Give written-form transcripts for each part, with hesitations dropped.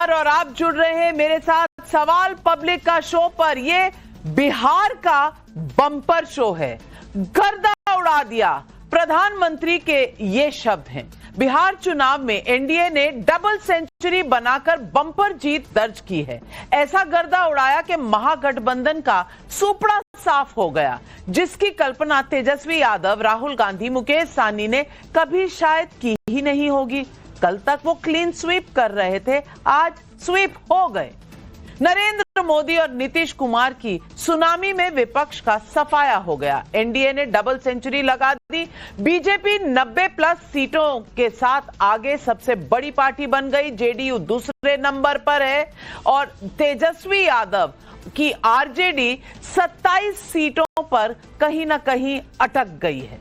और आप जुड़ रहे हैं मेरे साथ सवाल पब्लिक का शो पर। ये बिहार का बम्पर शो है। गर्दा उड़ा दिया, प्रधानमंत्री के ये शब्द हैं। बिहार चुनाव में एनडीए ने डबल सेंचुरी बनाकर बम्पर जीत दर्ज की है। ऐसा गर्दा उड़ाया कि महागठबंधन का सुपड़ा साफ हो गया, जिसकी कल्पना तेजस्वी यादव, राहुल गांधी, मुकेश सहनी ने कभी शायद की ही नहीं होगी। कल तक वो क्लीन स्वीप कर रहे थे, आज स्वीप हो गए। नरेंद्र मोदी और नीतीश कुमार की सुनामी में विपक्ष का सफाया हो गया। एनडीए ने डबल सेंचुरी लगा दी। बीजेपी 90+ सीटों के साथ आगे सबसे बड़ी पार्टी बन गई। जेडीयू दूसरे नंबर पर है और तेजस्वी यादव की आरजेडी 27 सीटों पर कहीं ना कहीं अटक गई है।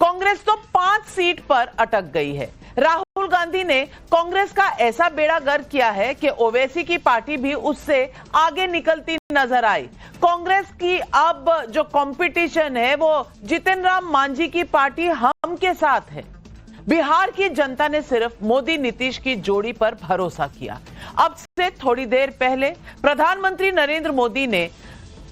कांग्रेस तो 5 सीट पर अटक गई है। राहुल गांधी ने कांग्रेस का ऐसा बेड़ा गर्क किया है कि ओवैसी की पार्टी भी उससे आगे निकलती नजर आई। कांग्रेस की अब जो कंपटीशन है वो जितिन राम मांझी की पार्टी हम के साथ है। बिहार की जनता ने सिर्फ मोदी नीतीश की जोड़ी पर भरोसा किया। अब से थोड़ी देर पहले प्रधानमंत्री नरेंद्र मोदी ने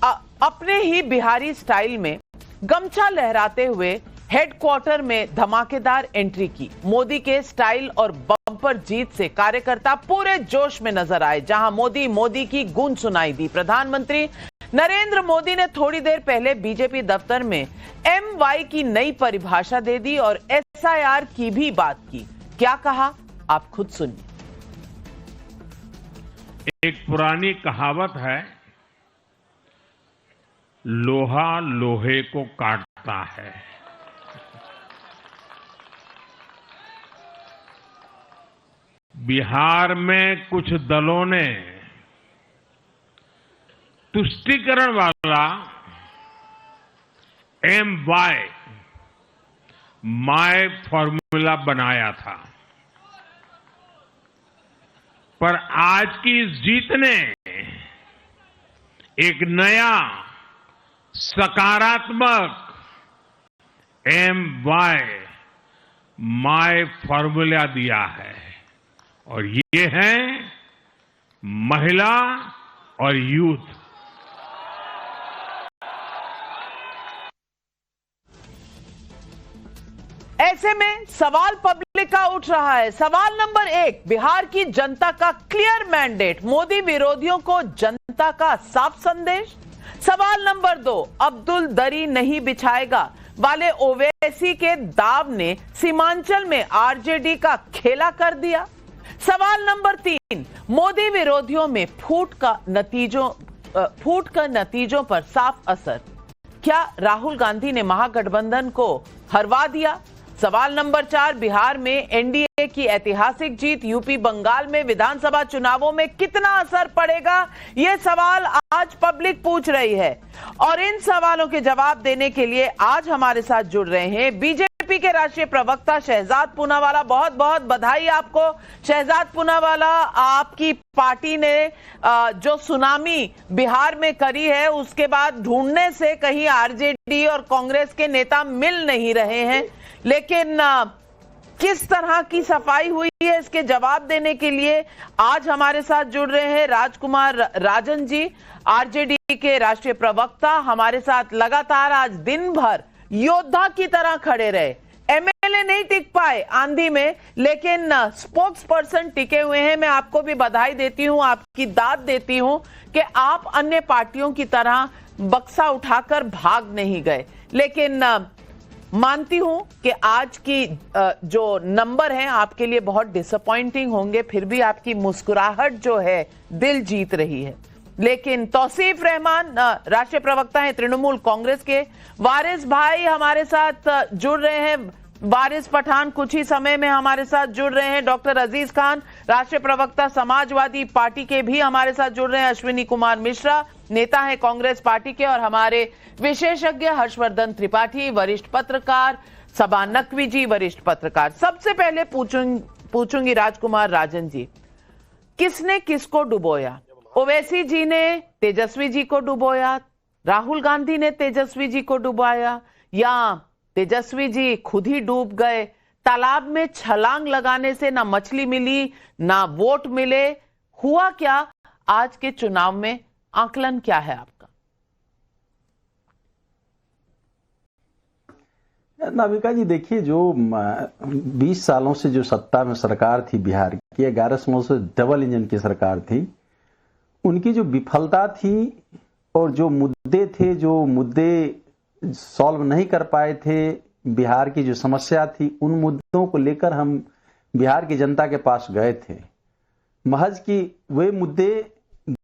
अपने ही बिहारी स्टाइल में गमछा लहराते हुए हेडक्वार्टर में धमाकेदार एंट्री की। मोदी के स्टाइल और बम्पर जीत से कार्यकर्ता पूरे जोश में नजर आए। जहां मोदी मोदी की गूंज सुनाई दी। प्रधानमंत्री नरेंद्र मोदी ने थोड़ी देर पहले बीजेपी दफ्तर में MY की नई परिभाषा दे दी और SIR की भी बात की। क्या कहा, आप खुद सुनिए। एक पुरानी कहावत है, लोहा लोहे को काटता है। बिहार में कुछ दलों ने तुष्टीकरण वाला MY माय फॉर्मूला बनाया था, पर आज की इस जीत ने एक नया सकारात्मक MY माय फॉर्मूला दिया है और ये है महिला और यूथ। ऐसे में सवाल पब्लिक का उठ रहा है। सवाल नंबर 1, बिहार की जनता का क्लियर मैंडेट, मोदी विरोधियों को जनता का साफ संदेश। सवाल नंबर 2, अब्दुल दरी नहीं बिछाएगा वाले ओवैसी के दाव ने सीमांचल में आरजेडी का खेला कर दिया। सवाल नंबर 3, मोदी विरोधियों में फूट का नतीजों पर साफ असर। क्या राहुल गांधी ने महागठबंधन को हरवा दिया? सवाल नंबर 4, बिहार में एनडीए की ऐतिहासिक जीत यूपी बंगाल में विधानसभा चुनावों में कितना असर पड़ेगा? ये सवाल आज पब्लिक पूछ रही है और इन सवालों के जवाब देने के लिए आज हमारे साथ जुड़ रहे हैं बीजेपी के राष्ट्रीय प्रवक्ता शहजाद पूनावाला। बहुत बहुत बधाई आपको शहजाद पूनावाला। आपकी पार्टी ने जो सुनामी बिहार में करी है उसके बाद ढूंढने से कहीं आरजेडी और कांग्रेस के नेता मिल नहीं रहे हैं, लेकिन किस तरह की सफाई हुई है इसके जवाब देने के लिए आज हमारे साथ जुड़ रहे हैं राजकुमार राजन जी, आरजेडी के राष्ट्रीय प्रवक्ता। हमारे साथ लगातार आज दिन भर योद्धा की तरह खड़े रहे। एमएलए नहीं टिक पाए आंधी में, लेकिन स्पोक्स पर्सन टिके हुए हैं। मैं आपको भी बधाई देती हूं, आपकी दाद देती हूं कि आप अन्य पार्टियों की तरह बक्सा उठाकर भाग नहीं गए। लेकिन मानती हूं कि आज की जो नंबर है आपके लिए बहुत डिसअपॉइंटिंग होंगे, फिर भी आपकी मुस्कुराहट जो है दिल जीत रही है। लेकिन तौसीफ रहमान राष्ट्रीय प्रवक्ता हैं तृणमूल कांग्रेस के। वारिस भाई हमारे साथ जुड़ रहे हैं, वारिस पठान कुछ ही समय में हमारे साथ जुड़ रहे हैं। डॉक्टर अजीज खान राष्ट्रीय प्रवक्ता समाजवादी पार्टी के भी हमारे साथ जुड़ रहे हैं। अश्विनी कुमार मिश्रा नेता है कांग्रेस पार्टी के और हमारे विशेषज्ञ हर्षवर्धन त्रिपाठी वरिष्ठ पत्रकार, सबा नकवी जी वरिष्ठ पत्रकार। सबसे पहले पूछूंगी राजकुमार राजन जी, किसने किसको डुबोया? ओवैसी जी ने तेजस्वी जी को डुबोया, राहुल गांधी ने तेजस्वी जी को डुबाया, या तेजस्वी जी खुद ही डूब गए? तालाब में छलांग लगाने से ना मछली मिली ना वोट मिले, हुआ क्या आज के चुनाव में, आकलन क्या है आपका? नाविका जी देखिए, जो 20 सालों से जो सत्ता में सरकार थी बिहार की, 11 सालों से डबल इंजन की सरकार थी, उनकी जो विफलता थी और जो मुद्दे सॉल्व नहीं कर पाए थे, बिहार की जो समस्या थी, उन मुद्दों को लेकर हम बिहार की जनता के पास गए थे। महज की वे मुद्दे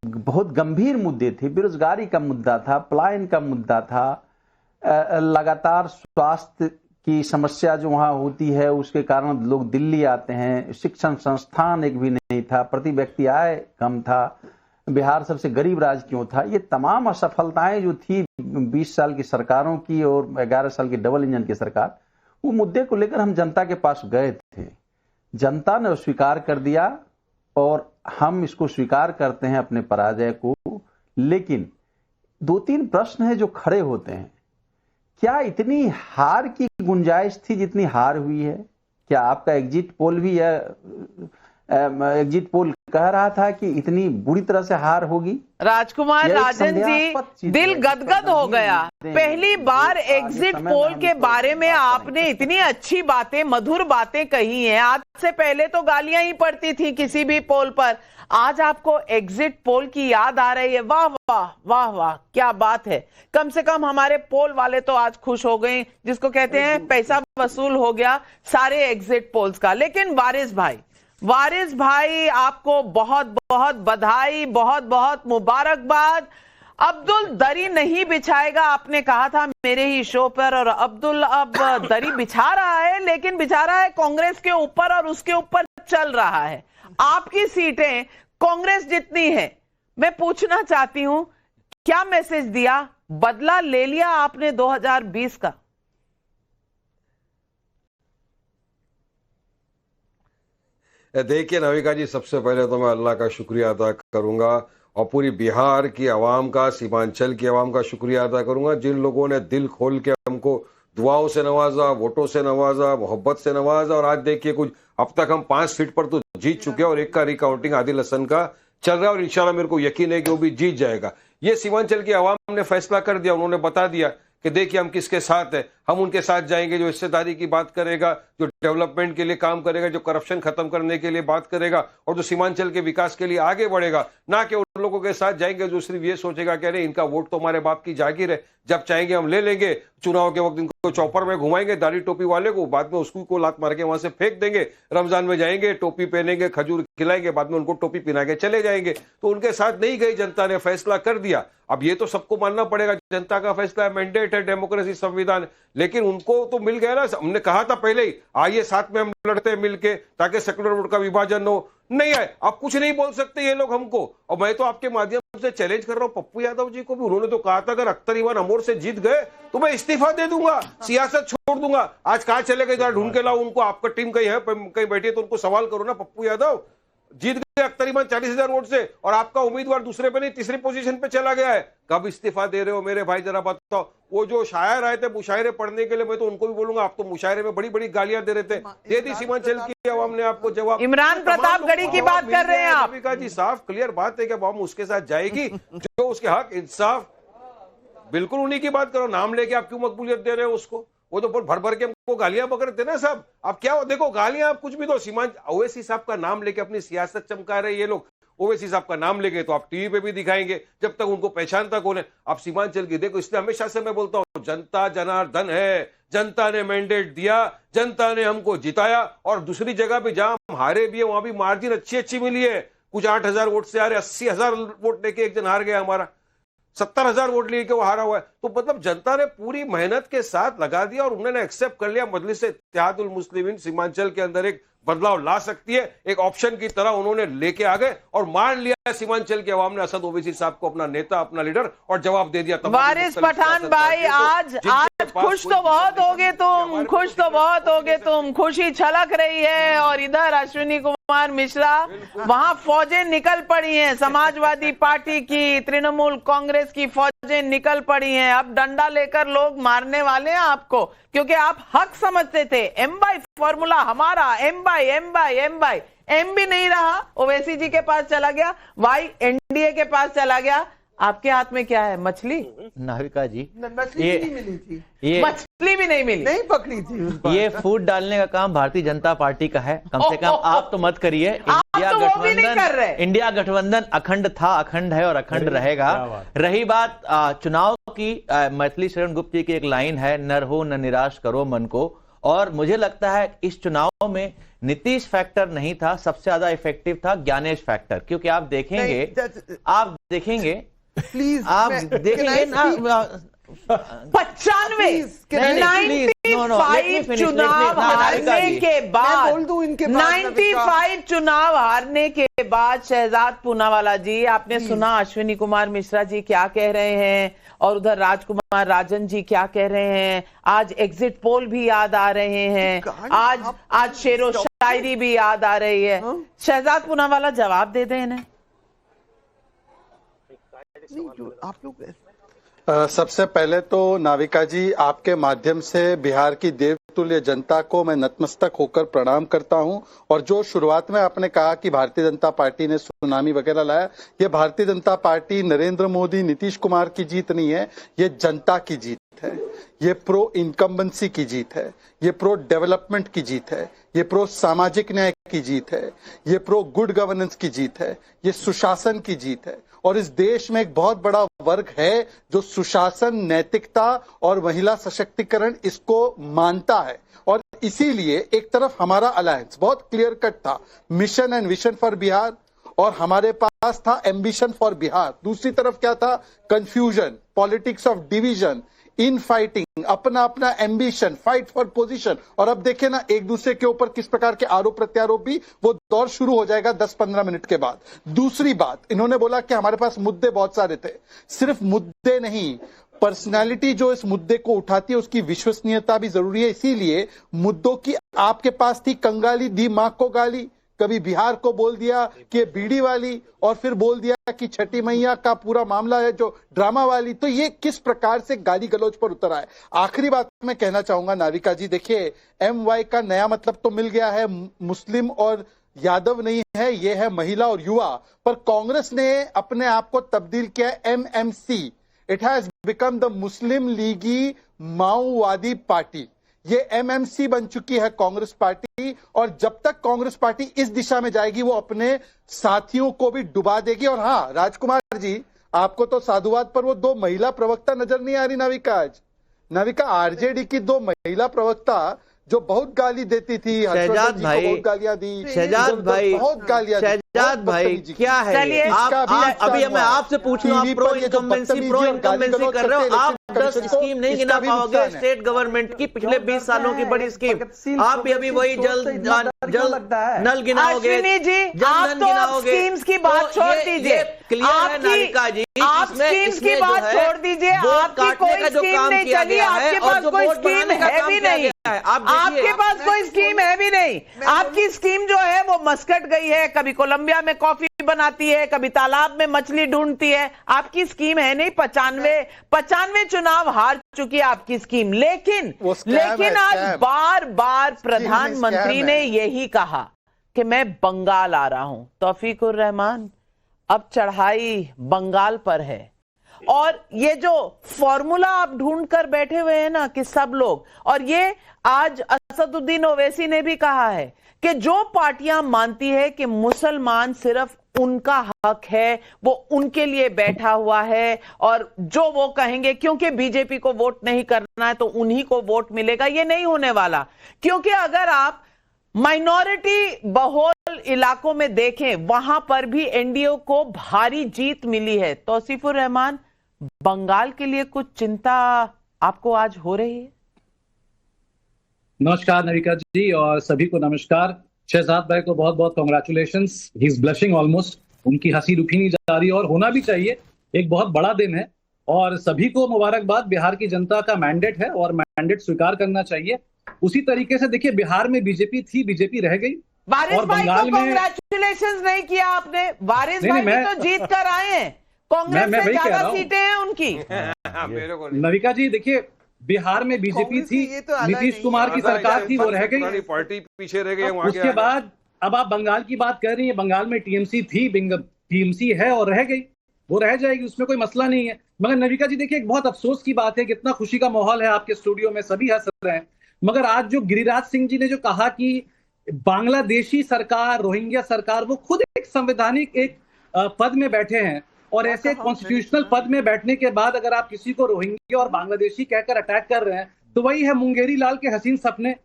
बहुत गंभीर मुद्दे थे। बेरोजगारी का मुद्दा था, पलायन का मुद्दा था, लगातार स्वास्थ्य की समस्या जो वहां होती है उसके कारण लोग दिल्ली आते हैं, शिक्षण संस्थान एक भी नहीं था, प्रति व्यक्ति आय कम था, बिहार सबसे गरीब राज्य क्यों था। ये तमाम असफलताएं जो थी 20 साल की सरकारों की और 11 साल की डबल इंजन की सरकार, वो मुद्दे को लेकर हम जनता के पास गए थे। जनता ने स्वीकार कर दिया और हम इसको स्वीकार करते हैं अपने पराजय को। लेकिन 2-3 प्रश्न है जो खड़े होते हैं। क्या इतनी हार की गुंजाइश थी जितनी हार हुई है? क्या आपका एग्जिट पोल भी एग्जिट पोल कह रहा था कि इतनी बुरी तरह से हार होगी? राजकुमार राजन जी, दिल गदगद हो गया। पहली बार एग्जिट पोल के बारे में आपने इतनी अच्छी बातें, मधुर बातें कही हैं। आज से पहले तो गालियां ही पड़ती थी किसी भी पोल पर, आज आपको एग्जिट पोल की याद आ रही है। वाह वाह वाह वाह, क्या बात है। कम से कम हमारे पोल वाले तो आज खुश हो गए, जिसको कहते हैं पैसा वसूल हो गया सारे एग्जिट पोल्स का। लेकिन वारिस भाई आपको बहुत बहुत बधाई, बहुत बहुत मुबारकबाद। अब्दुल दरी नहीं बिछाएगा आपने कहा था मेरे ही शो पर, और अब्दुल अब दरी बिछा रहा है, लेकिन बिछा रहा है कांग्रेस के ऊपर और उसके ऊपर चल रहा है। आपकी सीटें कांग्रेस जितनी है। मैं पूछना चाहती हूं, क्या मैसेज दिया? बदला ले लिया आपने 2020 का? देखिए नाविका जी, सबसे पहले तो मैं अल्लाह का शुक्रिया अदा करूंगा और पूरी बिहार की आवाम का, सीमांचल की आवाम का शुक्रिया अदा करूंगा, जिन लोगों ने दिल खोल के हमको दुआओं से नवाजा, वोटों से नवाजा, मोहब्बत से नवाजा। और आज देखिए, कुछ अब तक हम 5 सीट पर तो जीत चुके हैं और एक का रिकाउंटिंग आदिल हसन का चल रहा है और इंशाल्लाह मेरे को यकीन है कि वो भी जीत जाएगा। ये सीमांचल की आवाम ने फैसला कर दिया। उन्होंने बता दिया कि देखिए हम किसके साथ हैं, हम उनके साथ जाएंगे जो हिस्सेदारी की बात करेगा, जो डेवलपमेंट के लिए काम करेगा, जो करप्शन खत्म करने के लिए बात करेगा और जो सीमांचल के विकास के लिए आगे बढ़ेगा। ना कि उन लोगों के साथ जाएंगे जो सिर्फ ये सोचेगा कि अरे इनका वोट तो हमारे बाप की जागीर है, जब चाहेंगे हम ले लेंगे, चुनाव के वक्त इनको चौपर में घुमाएंगे दाढ़ी टोपी वाले को, बाद में उसको को लात मार के वहां से फेंक देंगे। रमजान में जाएंगे, टोपी पहनेंगे, खजूर खिलाएंगे, बाद में उनको टोपी पिना के चले जाएंगे। तो उनके साथ नहीं गई जनता ने, फैसला कर दिया। अब ये तो सबको मानना पड़ेगा, जनता का फैसला है, मैंडेट है, डेमोक्रेसी, संविधान। लेकिन उनको तो मिल गया ना। हमने कहा था पहले ही, आइए साथ में हम लड़ते हैं मिलके, ताकि सेकुलर वोट का विभाजन हो। नहीं आए, आप कुछ नहीं बोल सकते ये लोग हमको। और मैं तो आपके माध्यम से चैलेंज कर रहा हूं पप्पू यादव जी को भी। उन्होंने तो कहा था अगर अख्तर इवान अमोर से जीत गए तो मैं इस्तीफा दे दूंगा, सियासत छोड़ दूंगा। आज कहां चले गए, जरा ढूंढ के लाओ उनको। आपका टीम कहीं है, कहीं बैठी है तो उनको सवाल करो ना। पप्पू यादव जीत गए अख्तर इवान 40,000 वोट से और आपका उम्मीदवार दूसरे पे नहीं तीसरी पोजीशन पे चला गया है। कब इस्तीफा दे रहे हो मेरे भाई, जरा बताओ। वो जो शायर आए थे मुशायरे पढ़ने के लिए, मैं तो उनको भी बोलूंगा, आप तो मुशायरे में बड़ी बड़ी गालियां दे रहे थे। दे दी सीमांचल की आवाम ने आपको जवाब। इमरान प्रतापगढ़ी की बात कर रहे हैं आप? नाविका जी, साफ क्लियर बात है कि आवाम उसके साथ जाएगी जो उसके हक इंसाफ, बिल्कुल उन्हीं की बात करो। नाम लेके आप क्यों मकबूलियत दे रहे हो उसको? वो तो भर भर के हमको गालियां पकड़ते ना सब। आप क्या देखो, गालियां आप कुछ भी दो। ओवैसी साहब का नाम लेके अपनी सियासत चमका रहे ये लोग। ओवैसी साहब का नाम लेके तो आप टीवी पे भी दिखाएंगे, जब तक उनको पहचानता कौन है। आप सीमांचल की देखो, इसलिए हमेशा से मैं बोलता हूं, जनता जनार्दन है। जनता ने मैंडेट दिया, जनता ने हमको जिताया। और दूसरी जगह पे जहां हम हारे भी है, वहां भी मार्जिन अच्छी मिली है। कुछ 8,000 वोट से हारे, 80,000 वोट लेके एक जन हार गया हमारा, 70,000 वोट लेके वो हारा हुआ है। तो मतलब जनता ने पूरी मेहनत के साथ लगा दिया और उन्होंने एक्सेप्ट कर लिया। मजलिस इत्तेहादुल मुस्लिमीन सीमांचल के अंदर एक बदलाव ला सकती है, एक ऑप्शन की तरह उन्होंने लेके आ गए और मान लिया सीमांचल के अवाम ने असद ओवैसी साहब को अपना नेता, अपना लीडर, और जवाब दे दिया। वारिस पठान भाई, आज खुश तो बहुत होगे तुम, खुश तो बहुत होगे तुम, खुशी छलक रही है। और इधर अश्विनी कुमार मिश्रा, वहां फौजें निकल पड़ी हैं, समाजवादी पार्टी की, तृणमूल कांग्रेस की फौजें निकल पड़ी हैं। अब डंडा लेकर लोग मारने वाले हैं आपको, क्योंकि आप हक समझते थे। एम बाई फॉर्मूला हमारा, एम बाई एम भी नहीं रहा, ओवैसी जी के पास चला गया, वाई एनडीए के पास चला गया। आपके हाथ में क्या है? मछली? नाविका जी, मछली भी नहीं मिली थी, ये मछली भी नहीं मिली, नहीं पकड़ी थी। ये फूड डालने का काम भारतीय जनता पार्टी का है। कम से कम आप तो मत करिए। इंडिया गठबंधन अखंड था, अखंड है और अखंड रहेगा। रही बात चुनाव की, मैथिली शरण गुप्त जी की एक लाइन है, नर हो न निराश करो मन को, और मुझे लगता है इस चुनाव में नीतीश फैक्टर नहीं था, सबसे ज्यादा इफेक्टिव था ज्ञानेश फैक्टर। क्योंकि आप देखेंगे प्लीज, आप देखेंगे ना 95 चुनाव हारने के बाद, बोल दूं इनके बाद 95 चुनाव हारने के बाद शहजाद पूनावाला जी, आपने सुना अश्विनी कुमार मिश्रा जी क्या कह रहे हैं और उधर राजकुमार राजन जी क्या कह रहे हैं। आज एग्जिट पोल भी याद आ रहे हैं, आज शेरो शायरी भी याद आ रही है। शहजाद पूनावाला जवाब दे दें इन्हें। आप लोग सबसे पहले तो नाविका जी, आपके माध्यम से बिहार की देवतुल्य जनता को मैं नतमस्तक होकर प्रणाम करता हूं। और जो शुरुआत में आपने कहा कि भारतीय जनता पार्टी ने सुनामी वगैरह लाया, ये भारतीय जनता पार्टी नरेंद्र मोदी नीतीश कुमार की जीत नहीं है, ये जनता की जीत है, ये प्रो इनकम्बेंसी की जीत है, ये प्रो डेवलपमेंट की जीत है, ये प्रो सामाजिक न्याय की जीत है, ये प्रो गुड गवर्नेंस की जीत है, ये सुशासन की जीत है। और इस देश में एक बहुत बड़ा वर्ग है जो सुशासन, नैतिकता और महिला सशक्तिकरण इसको मानता है। और इसीलिए एक तरफ हमारा अलायंस बहुत क्लियर कट था, mission and vision for Bihar, और हमारे पास था एम्बिशन फॉर बिहार। दूसरी तरफ क्या था? Confusion, politics of division, in fighting, अपना अपना एम्बिशन, फाइट फॉर पोजीशन। और अब देखें ना, एक दूसरे के ऊपर किस प्रकार के आरोप प्रत्यारोप भी, वो दौर शुरू हो जाएगा 10-15 मिनट के बाद। दूसरी बात, इन्होंने बोला कि हमारे पास मुद्दे बहुत सारे थे। सिर्फ मुद्दे नहीं, पर्सनालिटी जो इस मुद्दे को उठाती है उसकी विश्वसनीयता भी जरूरी है। इसीलिए मुद्दों की आपके पास थी कंगाली, दी मां को गाली। कभी बिहार को बोल दिया कि बीड़ी वाली, और फिर बोल दिया कि छठी मैया का पूरा मामला है जो ड्रामा वाली। तो ये किस प्रकार से गाली गलौज पर उतर आए। आखिरी बात मैं कहना चाहूंगा नाविका जी, देखिए MY का नया मतलब तो मिल गया है, मुस्लिम और यादव नहीं है, ये है महिला और युवा। पर कांग्रेस ने अपने आप को तब्दील किया है MMC, it has become the Muslim लीगी माओवादी पार्टी। ये MMC बन चुकी है कांग्रेस पार्टी, और जब तक कांग्रेस पार्टी इस दिशा में जाएगी वो अपने साथियों को भी डुबा देगी। और हाँ राजकुमार जी, आपको तो साधुवाद पर वो 2 महिला प्रवक्ता नजर नहीं आ रही नाविका। आज नाविका RJD की 2 महिला प्रवक्ता जो बहुत गाली देती थी, शहजाद भाई, बहुत गालियां दी, शहजाद भाई, बहुत गालियां दी। शहजाद भाई क्या है, अभी मैं आपसे पूछ रहा हूँ, आप प्रो इनकम्बेंसी कर रहे हो, आप 10 स्कीम नहीं गिना पाओगे स्टेट गवर्नमेंट की पिछले 20 सालों की बड़ी स्कीम। आप भी अभी वही जल्द नल गिनाओगे, आप तो स्कीम्स की बात छोड़ दीजिए, आप स्कीम्स की बात छोड़ दीजिए, आपकी कोई स्कीम नहीं चली, आपके पास कोई स्कीम है भी नहीं, आपके पास कोई स्कीम है भी नहीं। आपकी स्कीम जो है वो मस्कट गई है, कभी कोलंबिया में कॉफी बनाती है, कभी तालाब में मछली ढूंढती है। आपकी स्कीम है नहीं। 95 चुनाव हार चुकी है आपकी स्कीम। लेकिन आज बार बार प्रधानमंत्री ने यही कहा कि मैं बंगाल आ रहा हूं। तौफीकुर रहमान, अब चढ़ाई बंगाल पर है, और ये जो फॉर्मूला आप ढूंढ कर बैठे हुए हैं ना कि सब लोग, और ये आज असदुद्दीन ओवैसी ने भी कहा है कि जो पार्टियां मानती है कि मुसलमान सिर्फ उनका हक है, वो उनके लिए बैठा हुआ है, और जो वो कहेंगे क्योंकि बीजेपी को वोट नहीं करना है तो उन्हीं को वोट मिलेगा, ये नहीं होने वाला। क्योंकि अगर आप माइनॉरिटी बहुल इलाकों में देखें, वहां पर भी एनडीए को भारी जीत मिली है। तौसीफुर रहमान, बंगाल के लिए कुछ चिंता आपको आज हो रही है? नमस्कार नविका जी, और सभी को नमस्कार। शहजाद भाई को बहुत बहुत congratulations, he is blushing almost. उनकी हंसी रुकी नहीं जा रही, और होना भी चाहिए, एक बहुत बड़ा दिन है, और सभी को मुबारकबाद। बिहार की जनता का मैंडेट है और मैंडेट स्वीकार करना चाहिए। उसी तरीके से देखिए, बिहार में बीजेपी थी, बीजेपी रह गई, वारिस भाई को कांग्रेचुलेशंस नहीं किया आपने। वारिस भाई भी तो जीत कर आए हैं, कांग्रेस में ज्यादा सीटें हैं उनकी। नविका जी देखिए, बिहार में बीजेपी थी, नीतीश कुमार की सरकार थी, वो रह गई, पार्टी पीछे रह गई। उसके बाद अब आप बंगाल की बात कर रही हैं, बंगाल में टीएमसी थी, टीएमसी है और रह गई, वो रह जाएगी, उसमें कोई मसला नहीं है। मगर नविका जी देखिए, एक बहुत अफसोस की बात है, कितना खुशी का माहौल है आपके स्टूडियो में, सभी हंस रहे हैं, मगर आज जो गिरिराज सिंह जी ने जो कहा कि बांग्लादेशी सरकार, रोहिंग्या सरकार, वो खुद एक संवैधानिक एक पद में बैठे हैं, और ऐसे कॉन्स्टिट्यूशनल पद में बैठने के बाद अगर आप किसी को रोहिंग्या और बांग्लादेशी कहकर अटैक कर रहे हैं, तो वही है मुंगेरी लाल के हसीन सपने।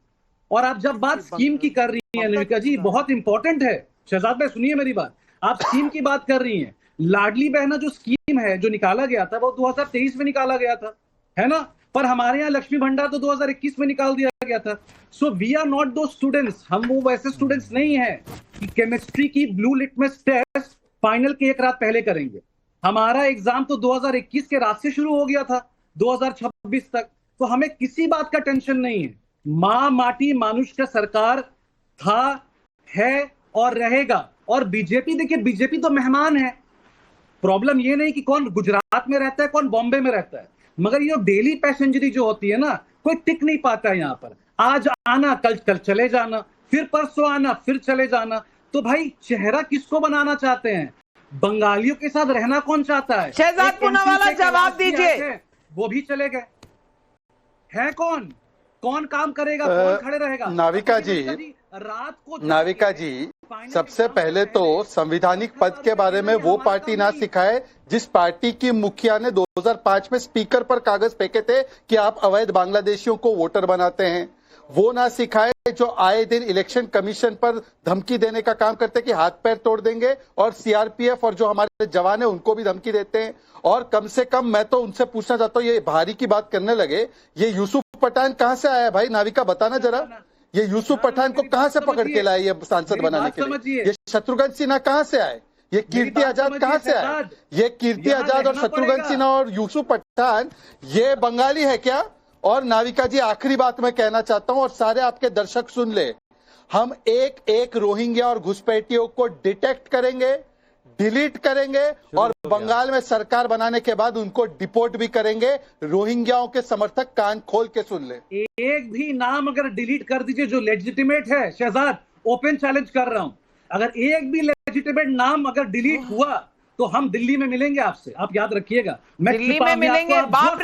और आप जब बात स्कीम की कर रही हैं नविका जी, बहुत इंपॉर्टेंट है, शहजाद भाई सुनिए मेरी बात, आप स्कीम की बात कर रही हैं, लाडली बहना जो स्कीम है जो निकाला गया था वो 2023 में निकाला गया था, है ना, पर हमारे यहाँ लक्ष्मी भंडार तो 2021 में निकाल दिया गया था। सो वी आर नॉट दो स्टूडेंट्स, हम वो वैसे स्टूडेंट्स नहीं है कि केमिस्ट्री की ब्लू लिटमस टेस्ट फाइनल के एक रात पहले करेंगे। हमारा एग्जाम तो 2021 के रात से शुरू हो गया था 2026 तक, तो हमें किसी बात का टेंशन नहीं है। माँ माटी मानुष का सरकार था, है और रहेगा। और बीजेपी, देखिए बीजेपी तो मेहमान है, प्रॉब्लम ये नहीं कि कौन गुजरात में रहता है कौन बॉम्बे में रहता है, मगर ये डेली पैसेंजरी जो होती है ना, कोई टिक नहीं पाता है यहाँ पर, आज आना कल चले जाना, फिर परसों आना फिर चले जाना। तो भाई चेहरा किसको बनाना चाहते हैं? बंगालियों के साथ रहना कौन चाहता है? शहजाद पूनावाला जवाब दीजिए। वो भी चले गए, है कौन काम करेगा, कौन खड़े रहेगा? नाविका जी, रात को नाविका जी, सबसे पहले तो संवैधानिक पद के बारे में वो पार्टी ना सिखाए जिस पार्टी की मुखिया ने 2005 में स्पीकर पर कागज फेंके थे कि आप अवैध बांग्लादेशियों को वोटर बनाते हैं। वो ना सिखाए जो आए दिन इलेक्शन कमीशन पर धमकी देने का काम करते कि हाथ पैर तोड़ देंगे, और सीआरपीएफ और जो हमारे जवान है उनको भी धमकी देते हैं। और कम से कम मैं तो उनसे पूछना चाहता हूँ, ये भारी की बात करने लगे, ये यूसुफ पठान कहाँ से आया भाई? नाविका बताना जरा, ये यूसुफ पठान को कहाँ से पकड़ के लाए ये सांसद बनाने के लिए? ये शत्रुघ्न सिन्हा कहाँ से आए? ये कीर्ति आजाद कहाँ से आए? ये कीर्ति आजाद और शत्रुघ्न सिन्हा और यूसुफ पठान ये बंगाली है क्या? और नाविका जी, आखिरी बात मैं कहना चाहता हूं और सारे आपके दर्शक सुन ले, हम एक एक रोहिंग्या और घुसपैठियों को डिटेक्ट करेंगे, डिलीट करेंगे, और बंगाल में सरकार बनाने के बाद उनको डिपोर्ट भी करेंगे। रोहिंग्याओं के समर्थक कान खोल के सुन ले। एक भी नाम अगर डिलीट कर दीजिए जो लेजिटिमेट है, शहजाद ओपन चैलेंज कर रहा हूं, अगर एक भी लेजिटिमेट नाम अगर डिलीट हुआ तो हम दिल्ली में मिलेंगे आपसे, आप याद रखिएगा। दिल्ली में मिलेंगे? बाप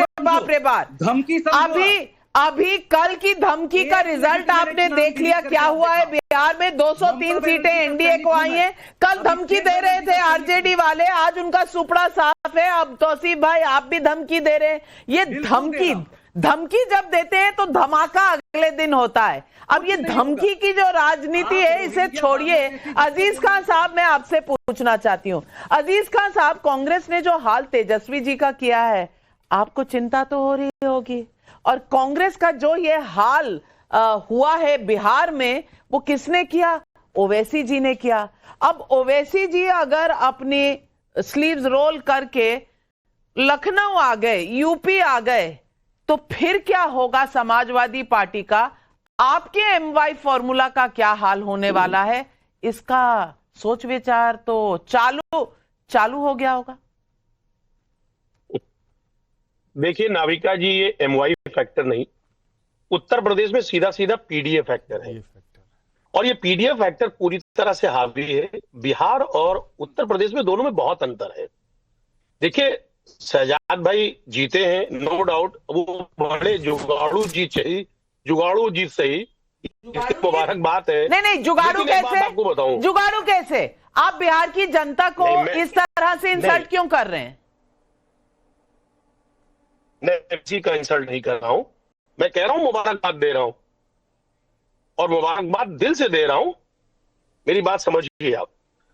रे बाप, धमकी। अभी कल की धमकी का रिजल्ट आपने देख लिया क्या हुआ है। बिहार में 203 सीटें एनडीए को आई हैं। कल धमकी दे रहे थे आरजेडी वाले, आज उनका सुपड़ा साफ है। अब तौसीफ भाई आप भी धमकी दे रहे हैं। ये धमकी जब देते हैं तो धमाका अगले दिन होता है। अब ये धमकी की जो राजनीति है इसे छोड़िए। अजीज खान साहब, मैं आपसे पूछना चाहती हूँ, अजीज खान साहब, कांग्रेस ने जो हाल तेजस्वी जी का किया है, आपको चिंता तो हो रही होगी, और कांग्रेस का जो ये हाल हुआ है बिहार में, वो किसने किया? ओवैसी जी ने किया। अब ओवैसी जी अगर अपनी स्लीव्स रोल करके लखनऊ आ गए, यूपी आ गए, तो फिर क्या होगा समाजवादी पार्टी का? आपके एमवाई फॉर्मूला का क्या हाल होने वाला है? इसका सोच विचार तो चालू हो गया होगा। देखिए नाविका जी, ये एमवाई फैक्टर नहीं, उत्तर प्रदेश में सीधा सीधा पीडीए फैक्टर है, और ये पीडीए फैक्टर पूरी तरह से हावी है। बिहार और उत्तर प्रदेश में दोनों में बहुत अंतर है। देखिए शहजाद भाई जीते हैं, नो डाउट, वो बड़े जुगाड़ू जीत सही, इसकी मुबारकबाद है। नहीं, जुगाड़ू कैसे? आपको बताऊं, जुगाड़ू कैसे? आप बिहार की जनता को इस तरह से इंसल्ट क्यों कर रहे हैं? मैं किसी का इंसल्ट नहीं कर रहा हूं, मैं कह रहा हूं मुबारकबाद दे रहा हूं, और मुबारकबाद दिल से दे रहा हूं। मेरी बात समझिए आप।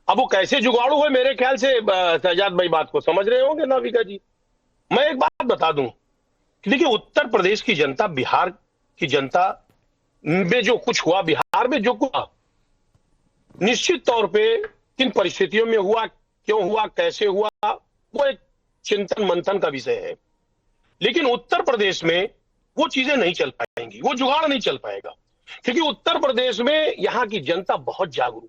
अब वो कैसे जुगाड़ू है, मेरे ख्याल से शहजाद भाई बात को समझ रहे होंगे नाविका जी। मैं एक बात बता दूं कि देखिए उत्तर प्रदेश की जनता, बिहार की जनता में जो कुछ हुआ, बिहार में जो कुछ हुआ, निश्चित तौर पे किन परिस्थितियों में हुआ, क्यों हुआ, कैसे हुआ, वो एक चिंतन मंथन का विषय है। लेकिन उत्तर प्रदेश में वो चीजें नहीं चल पाएंगी, वो जुगाड़ नहीं चल पाएगा, क्योंकि उत्तर प्रदेश में यहाँ की जनता बहुत जागरूक,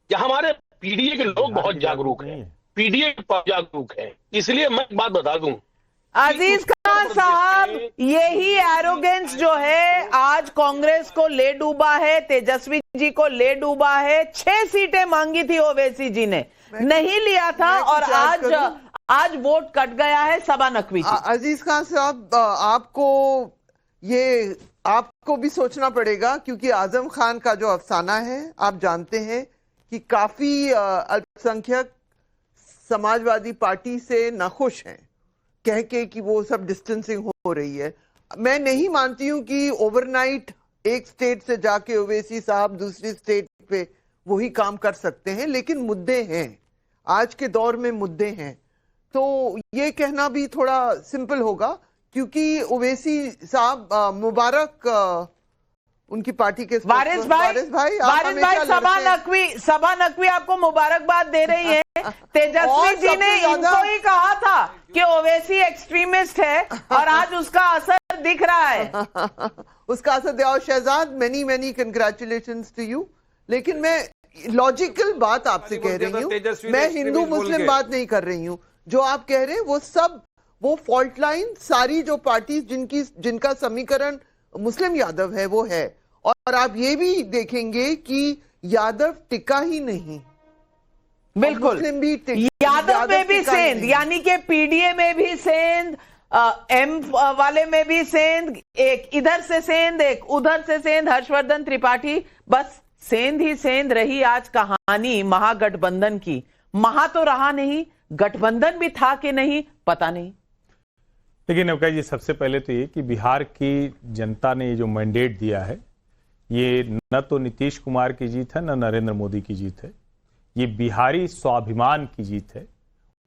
यहाँ हमारे पीडीए के लोग बहुत जागरूक हैं, पीडीए जागरूक है। इसलिए मैं एक बात बता दूं, अजीज खान खान साहब, यही एरोगेंस जो है आज कांग्रेस को ले डूबा है, तेजस्वी जी को ले डूबा है। 6 सीटें मांगी थी ओवैसी जी ने, नहीं लिया था, और आज वोट कट गया है सबा नकवी जी। अजीज खान साहब, आपको भी सोचना पड़ेगा, क्योंकि आजम खान का जो अफसाना है, आप जानते हैं कि काफी अल्पसंख्यक समाजवादी पार्टी से नाखुश हैं, कह के कि वो सब डिस्टेंसिंग हो रही है। मैं नहीं मानती हूं कि ओवरनाइट एक स्टेट से जाके ओवैसी साहब दूसरी स्टेट पे वही काम कर सकते हैं, लेकिन मुद्दे हैं, आज के दौर में मुद्दे हैं। तो ये कहना भी थोड़ा सिंपल होगा, क्योंकि ओवैसी साहब मुबारक उनकी पार्टी के वारिस भाई सबा नकवी आपको मुबारकबाद दे रही है। तेजस्वी जी ने इनको ही कहा था कि ओवैसी एक्सट्रीमिस्ट है, और आज उसका असर दिख रहा है। उसका असर दिया। Shahzad, many congratulations to you. लेकिन मैं लॉजिकल बात आपसे कह रही हूँ, मैं हिंदू मुस्लिम बात नहीं कर रही हूँ। जो आप कह रहे हैं वो फॉल्ट लाइन सारी जो पार्टी जिनका समीकरण मुस्लिम यादव है वो है। और आप ये भी देखेंगे कि यादव टिका ही नहीं, बिल्कुल मुस्लिम भी यादव में भी सेंध, यानी कि पीडीए में भी सेंध, एम वाले में भी सेंध, एक इधर से सेंध, एक उधर से सेंध, हर्षवर्धन त्रिपाठी, बस सेंध ही सेंध रही आज कहानी महागठबंधन की। महा तो रहा नहीं, गठबंधन भी था कि नहीं पता नहीं। लेकिन नवका जी, सबसे पहले तो ये कि बिहार की जनता ने ये जो मैंडेट दिया है, ये न तो नीतीश कुमार की जीत है, न नरेंद्र मोदी की जीत है। ये बिहारी स्वाभिमान की जीत है।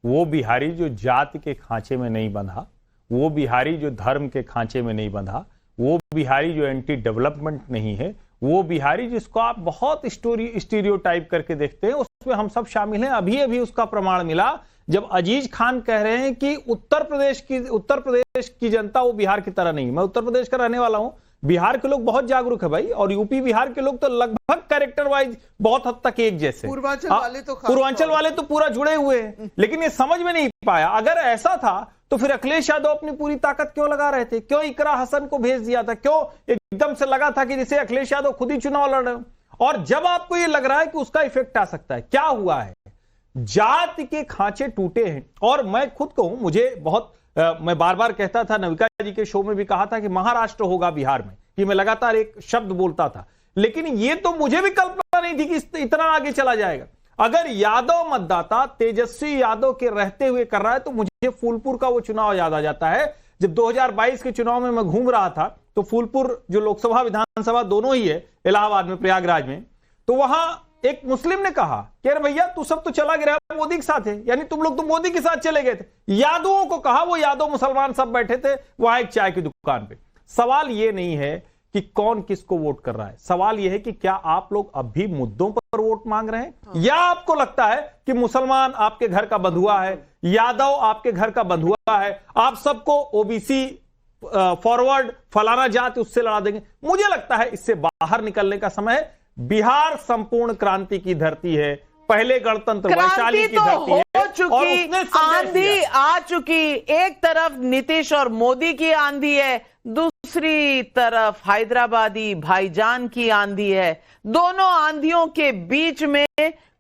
वो बिहारी जो जाति के खांचे में नहीं बंधा, वो बिहारी जो धर्म के खांचे में नहीं बंधा, वो बिहारी जो एंटी डेवलपमेंट नहीं है, वो बिहारी जिसको आप बहुत स्टीरियोटाइप करके देखते हैं, उसमें हम सब शामिल हैं। अभी उसका प्रमाण मिला जब अजीज खान कह रहे हैं कि उत्तर प्रदेश की जनता वो बिहार की तरह नहीं। मैं उत्तर प्रदेश का रहने वाला हूं, बिहार के लोग बहुत जागरूक है भाई, और यूपी बिहार के लोग तो लगभग कैरेक्टर वाइज बहुत हद तक एक जैसे। पूर्वांचल वाले तो पूरा जुड़े हुए हैं, लेकिन ये समझ में नहीं पाया। अगर ऐसा था तो फिर अखिलेश यादव अपनी पूरी ताकत क्यों लगा रहे थे? क्यों इकरा हसन को भेज दिया था? क्यों एकदम से लगा था कि जैसे अखिलेश यादव खुद ही चुनाव लड़ रहे हो? और जब आपको ये लग रहा है कि उसका इफेक्ट आ सकता है, क्या हुआ है? जाति के खांचे टूटे हैं। और मैं खुद कहूं, मुझे बहुत मैं बार बार कहता था, नविका जी के शो में भी कहा था कि महाराष्ट्र होगा बिहार में, कि मैं लगातार एक शब्द बोलता था, लेकिन ये तो मुझे भी कल्पना नहीं थी कि इतना आगे चला जाएगा। अगर यादव मतदाता तेजस्वी यादव के रहते हुए कर रहा है, तो मुझे फूलपुर का वो चुनाव याद आ जाता है। जब 2022 के चुनाव में मैं घूम रहा था, तो फूलपुर जो लोकसभा विधानसभा दोनों ही है इलाहाबाद में, प्रयागराज में, तो वहां एक मुस्लिम ने कहा कि अरे भैया तू सब तो चला गया मोदी के साथ है, यानी तुम लोग तो मोदी के साथ चले गए थे। यादवों को कहा, वो यादव मुसलमान सब बैठे थे वहां एक चाय की दुकान पे। सवाल ये नहीं है कि कौन किसको वोट कर रहा है, सवाल यह है कि क्या आप लोग अभी मुद्दों पर वोट मांग रहे हैं, या आपको लगता है कि मुसलमान आपके घर का बंधुआ है, यादव आपके घर का बंधुआ है, आप सबको ओबीसी फॉरवर्ड फलाना जाति उससे लड़ा देंगे? मुझे लगता है इससे बाहर निकलने का समय है। बिहार संपूर्ण क्रांति की धरती है, पहले गणतंत्र वैशाली की धरती है, और उसने आंधी आ चुकी। एक तरफ नीतीश और मोदी की आंधी है, दूसरी तरफ हैदराबादी भाईजान की आंधी है। दोनों आंधियों के बीच में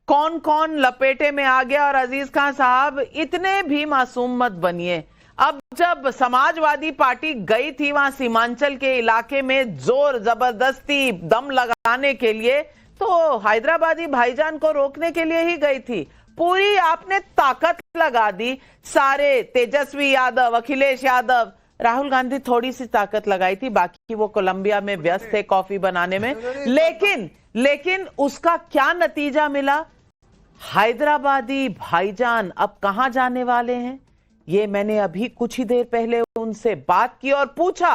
कौन कौन लपेटे में आ गया। और अजीज खान साहब, इतने भी मासूम मत बनिए। अब जब समाजवादी पार्टी गई थी वहां सीमांचल के इलाके में जोर जबरदस्ती दम लगाने के लिए, तो हैदराबादी भाईजान को रोकने के लिए ही गई थी। पूरी आपने ताकत लगा दी, सारे तेजस्वी यादव, अखिलेश यादव, राहुल गांधी थोड़ी सी ताकत लगाई थी, बाकी वो कोलंबिया में व्यस्त थे कॉफी बनाने में। लेकिन उसका क्या नतीजा मिला? हैदराबादी भाईजान अब कहां जाने वाले हैं? ये मैंने अभी कुछ ही देर पहले उनसे बात की और पूछा,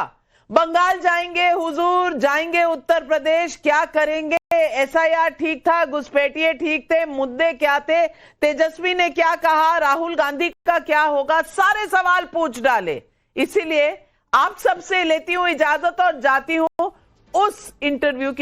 बंगाल जाएंगे हुजूर, जाएंगे उत्तर प्रदेश, क्या करेंगे? एसआईआर ठीक था, घुसपैठिए ठीक थे, मुद्दे क्या थे, तेजस्वी ने क्या कहा, राहुल गांधी का क्या होगा? सारे सवाल पूछ डाले। इसीलिए आप सबसे लेती हूं इजाजत और जाती हूं उस इंटरव्यू की